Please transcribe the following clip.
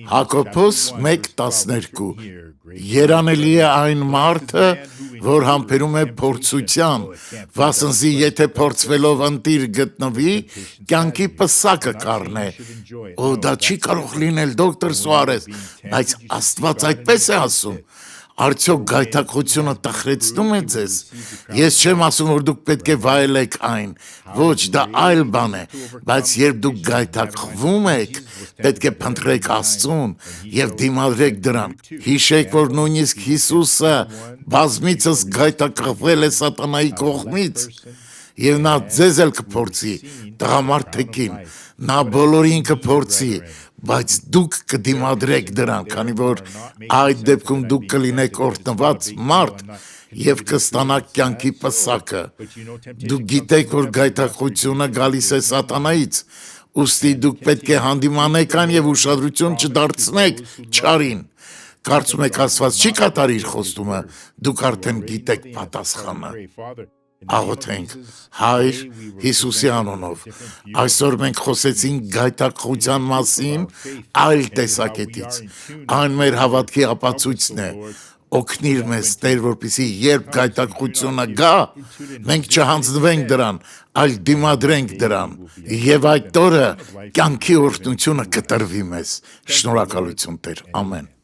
Հակոբոս 1:12 Երանելի է այն մարդը, որ համբերում է փորձության, վասնզի եթե փորձվելով ընտիր գտնվի, կյանքի պսակը կառնե։ Ու դա չի կարող լինել, դոկտոր Սուարես, բայց Աստված այդպես է ասում։ Արդյոք գայթակղությունը տխրեցնում է ձեզ։ Ես չեմ ասում, որ դուք պետք է վայելեք այն, ոչ, դա այլ բան է, բայց երբ դուք գայթակղվում եք, պետք է փնտրեք Աստծուն եւ դիմադրեք դրան։ Հիշեք, որ նույնիսկ Հիսուսը բազմիցս գայթակղվել է սատանայի կողմից, եւ նա ձեզ էլ կփորձի, տղամարդիկին, նա բոլորին կփորձի, բայց դուք կդիմադրեք դրան, քանի որ այդ դեպքում դուք կլինեք օրհնված մարդ եւ կստանաք կյանքի պսակը։ Դուք գիտեք, որ գայթակղությունը գալիս է սատանայից, ուստի դուք պետք է հանդիմանեք այն եւ ուշադրություն չդարձնեք չարին։ Կարծում եք Աստված չի կատարի իր խոստումը, դուք արդեն գիտեք պատասխանը։ Աղոթենք, Հայր Հիսուսի անունով, այսօր մենք խոսեցինք գայթակղության մասին այլ տեսակետից, այն մեր հավատքի ապացույցն է, օգնիր մեզ Տեր, որպեսզի երբ գայթակղությունը գա, մենք չհանձնվենք դրան, այլ դիմադրենք դրան, եւ այդ օրը կյանքի օրհնությունը կտրվի մեզ, շնորհակալություն Տեր, ամեն։